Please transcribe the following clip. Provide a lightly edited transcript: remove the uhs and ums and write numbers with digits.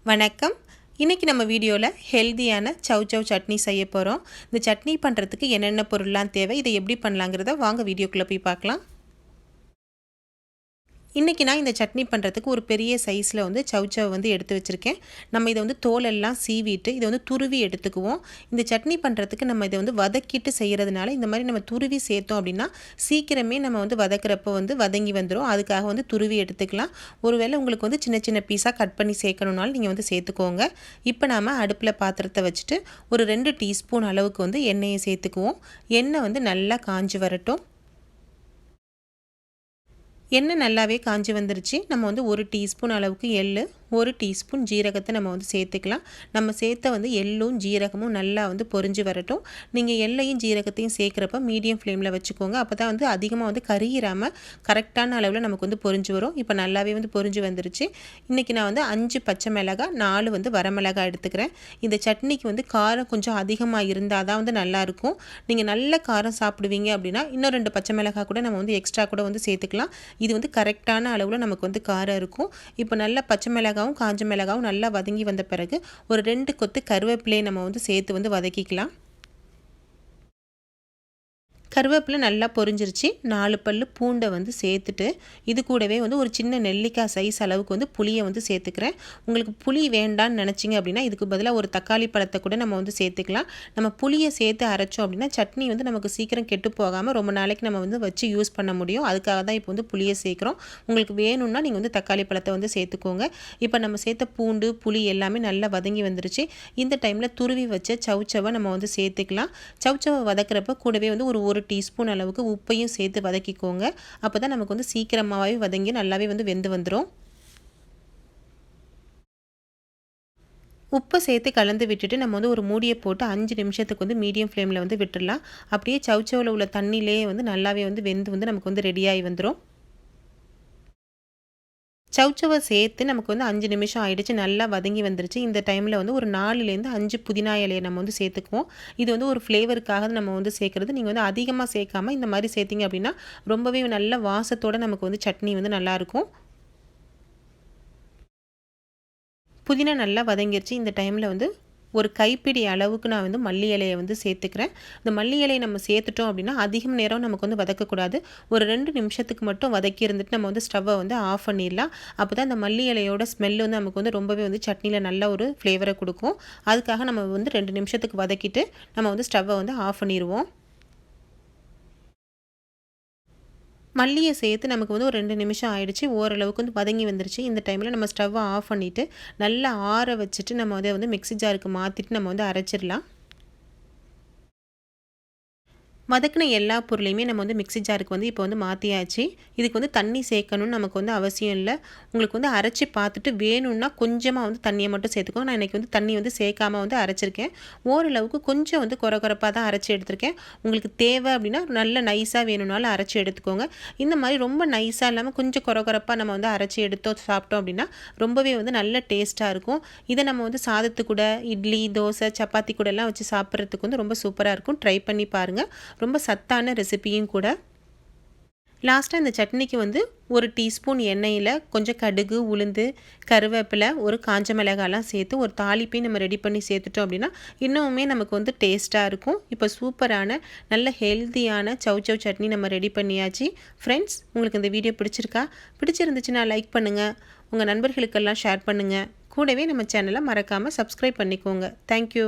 வணக்கம். இன்னைக்கு நம்ம வீடியோல ஹெல்தியான சவ் சவ் சட்னி செய்ய போறோம். இந்த சட்னி பண்றதுக்கு என்னென்ன பொருள்லாம் தேவை, இதை எப்படி பண்ணலாங்கிறத வாங்க வீடியோக்குள்ள போய் பார்க்கலாம். இன்றைக்கி நான் இந்த சட்னி பண்ணுறதுக்கு ஒரு பெரிய சைஸில் வந்து சவ் வந்து எடுத்து வச்சுருக்கேன். நம்ம இதை வந்து தோலெல்லாம் சீவிட்டு இதை வந்து துருவி எடுத்துக்குவோம். இந்த சட்னி பண்ணுறதுக்கு நம்ம இதை வந்து வதக்கிட்டு செய்கிறதுனால இந்த மாதிரி நம்ம துருவி சேர்த்தோம் அப்படின்னா சீக்கிரமே நம்ம வந்து வதக்கிறப்போ வந்து வதங்கி வந்துடும். அதுக்காக வந்து துருவி எடுத்துக்கலாம். ஒருவேளை உங்களுக்கு வந்து சின்ன சின்ன பீஸாக கட் பண்ணி சேர்க்கணுன்னாலும் நீங்கள் வந்து சேர்த்துக்கோங்க. இப்போ நாம் அடுப்பில் பாத்திரத்தை வச்சுட்டு ஒரு 2 டீஸ்பூன் அளவுக்கு வந்து எண்ணெயை சேர்த்துக்குவோம். எண்ணெய் வந்து நல்லா காஞ்சி வரட்டும். எண்ணெய் நல்லாவே காஞ்சி வந்துருச்சு. நம்ம வந்து 1 டீஸ்பூன் அளவுக்கு எள்ளு, 1 டீஸ்பூன் ஜீரகத்தை நம்ம வந்து சேர்த்துக்கலாம். நம்ம சேர்த்த வந்து எள்ளும் ஜீரகமும் நல்லா வந்து பொரிஞ்சு வரட்டும். நீங்கள் எள்ளையும் ஜீரகத்தையும் சேர்க்குறப்ப மீடியம் ஃப்ளேமில் வச்சுக்கோங்க. அப்போ தான் வந்து அதிகமாக வந்து கருகிராமல் கரெக்டான அளவில் நமக்கு வந்து பொரிஞ்சு வரும். இப்போ நல்லாவே வந்து பொரிஞ்சு வந்துருச்சு. இன்றைக்கி நான் வந்து 5 பச்சை மிளகாய், 4 வந்து வரமிளகாய் எடுத்துக்கிறேன். இந்த சட்னிக்கு வந்து காரம் கொஞ்சம் அதிகமாக இருந்தால் தான் வந்து நல்லாயிருக்கும். நீங்கள் நல்ல காரம் சாப்பிடுவீங்க அப்படின்னா இன்னும் 2 பச்சை மிளகாய் கூட நம்ம வந்து எக்ஸ்ட்ரா கூட வந்து சேர்த்துக்கலாம். இது வந்து கரெக்டான அளவில் நமக்கு வந்து காரம் இருக்கும். இப்போ நல்லா பச்சை மிளகாவும் காஞ்ச மிளகாவும் நல்லா வதங்கி வந்த பிறகு ஒரு 2 கொத்து கருவேப்பிலையை நம்ம வந்து சேர்த்து வந்து வதக்கிக்கலாம். கருவேப்பிலை நல்லா பொரிஞ்சிருச்சு. 4 பல்லு பூண்டை வந்து சேர்த்துட்டு இது கூடவே வந்து ஒரு சின்ன நெல்லிக்காய் சைஸ் அளவுக்கு வந்து புளியை வந்து சேர்த்துக்கிறேன். உங்களுக்கு புளி வேண்டான்னு நினச்சிங்க அப்படின்னா இதுக்கு பதிலாக ஒரு தக்காளி பழத்தை கூட நம்ம வந்து சேர்த்துக்கலாம். நம்ம புளியை சேர்த்து அரைச்சோம் அப்படின்னா சட்னி வந்து நமக்கு சீக்கிரம் கெட்டு போகாமல் ரொம்ப நாளைக்கு நம்ம வந்து வச்சு யூஸ் பண்ண முடியும். அதுக்காக தான் இப்போ வந்து புளியை சேர்க்குறோம். உங்களுக்கு வேணும்னா நீங்கள் வந்து தக்காளி பழத்தை வந்து சேர்த்துக்கோங்க. இப்போ நம்ம சேர்த்த பூண்டு புளி எல்லாமே நல்லா வதங்கி வந்துருச்சு. இந்த டைமில் துருவி வச்ச சவ்வை நம்ம வந்து சேர்த்துக்கலாம். சவ்வை வதக்கிறப்ப கூடவே வந்து ஒரு டீஸ்பூன் அளவுக்கு உப்பையும் சேர்த்து வதக்கிக்கோங்க. அப்போ தான் நமக்கு வந்து சீக்கிரமாகவே வதங்கி நல்லாவே வந்து வெந்து வந்துடும். உப்பை சேர்த்து கலந்து விட்டுட்டு நம்ம வந்து ஒரு மூடியை போட்டு 5 நிமிஷத்துக்கு வந்து மீடியம் ஃப்ளேமில் வந்து விட்டுடலாம். அப்படியே சவ்வில் உள்ள தண்ணியிலே வந்து நல்லாவே வந்து வெந்து வந்து நமக்கு வந்து ரெடியாகி வந்துடும். சவ்வை சேர்த்து நமக்கு வந்து 5 நிமிஷம் ஆகிடுச்சு. நல்லா வதங்கி வந்துருச்சு. இந்த டைமில் வந்து ஒரு 4லேருந்து 5 புதினா இலையை நம்ம வந்து சேர்த்துக்குவோம். இது வந்து ஒரு ஃப்ளேவருக்காக நம்ம வந்து சேர்க்குறது. நீங்கள் வந்து அதிகமாக சேர்க்காமல் இந்த மாதிரி சேர்த்திங்க அப்படின்னா ரொம்பவே நல்ல வாசத்தோடு நமக்கு வந்து சட்னி வந்து நல்லாயிருக்கும். புதினா நல்லா வதங்கிருச்சு. இந்த டைமில் வந்து ஒரு கைப்பிடி அளவுக்கு நான் வந்து மல்லி இலையை வந்து சேர்த்துக்கிறேன். இந்த மல்லி இலையை நம்ம சேர்த்துட்டோம் அப்படின்னா அதிகம் நேரம் நமக்கு வந்து வதக்கக்கூடாது. ஒரு 2 நிமிஷத்துக்கு மட்டும் வதக்கி இருந்துட்டு நம்ம வந்து ஸ்டவ்வை வந்து ஆஃப் பண்ணிடலாம். அப்போ தான் இந்த மல்லி இலையோட ஸ்மெல் வந்து நமக்கு வந்து ரொம்பவே வந்து சட்னியில் நல்ல ஒரு ஃப்ளேவரை கொடுக்கும். அதுக்காக நம்ம வந்து 2 நிமிஷத்துக்கு வதக்கிட்டு நம்ம வந்து ஸ்டவ்வை வந்து ஆஃப் பண்ணிடுவோம். மல்லியை சேர்த்து நமக்கு வந்து ஒரு 2 நிமிஷம் ஆயிடுச்சு. ஓரளவுக்கு வந்து வதங்கி வந்துருச்சு. இந்த டைமில் நம்ம ஸ்டவ்வை ஆஃப் பண்ணிவிட்டு நல்லா ஆற வச்சுட்டு நம்ம அதை வந்து மிக்ஸி ஜாருக்கு மாற்றிட்டு நம்ம வந்து அரைச்சிடலாம். வதக்கின எல்லா பொருளையுமே நம்ம வந்து மிக்ஸி ஜாருக்கு வந்து இப்போ வந்து மாற்றியாச்சு. இதுக்கு வந்து தண்ணி சேர்க்கணும்னு நமக்கு வந்து அவசியம் இல்லை. உங்களுக்கு வந்து அரைச்சி பார்த்துட்டு வேணும்னா கொஞ்சமாக வந்து தண்ணியை மட்டும் சேர்த்துக்கோங்க. நான் இன்றைக்கி வந்து தண்ணி வந்து சேர்க்காமல் வந்து அரைச்சிருக்கேன். ஓரளவுக்கு கொஞ்சம் வந்து குறப்பாக தான் அரைச்சி எடுத்திருக்கேன். உங்களுக்கு தேவை அப்படின்னா நல்ல நைஸாக வேணும்னாலும் அரைச்சி எடுத்துக்கோங்க. இந்த மாதிரி ரொம்ப நைஸாக இல்லாமல் கொஞ்சம் குறப்பாக நம்ம வந்து அரைச்சி எடுத்தோம் சாப்பிட்டோம் அப்படின்னா ரொம்பவே வந்து நல்ல டேஸ்ட்டாக இருக்கும். இதை நம்ம வந்து சாதத்து கூட இட்லி தோசை சப்பாத்தி கூட எல்லாம் வச்சு சாப்பிட்றதுக்கு வந்து ரொம்ப சூப்பராக இருக்கும். ட்ரை பண்ணி பாருங்கள். ரொம்ப சத்தான ரெசிபியும் கூட. லாஸ்ட்டாக இந்த சட்னிக்கு வந்து ஒரு டீஸ்பூன் எண்ணெயில் கொஞ்சம் கடுகு உளுந்து கருவேப்பிலை ஒரு காஞ்ச மிளகாலாம் சேர்த்து ஒரு தாளிப்பையும் நம்ம ரெடி பண்ணி சேர்த்துட்டோம் அப்படின்னா இன்னுமே நமக்கு வந்து டேஸ்ட்டாக இருக்கும். இப்போ சூப்பரான நல்ல ஹெல்த்தியான சவ் சட்னி நம்ம ரெடி பண்ணியாச்சு. ஃப்ரெண்ட்ஸ், உங்களுக்கு இந்த வீடியோ பிடிச்சிருந்துச்சுன்னா லைக் பண்ணுங்கள், உங்கள் நண்பர்களுக்கெல்லாம் ஷேர் பண்ணுங்கள். கூடவே நம்ம சேனலை மறக்காமல் சப்ஸ்கிரைப் பண்ணிக்கோங்க. தேங்க்யூ.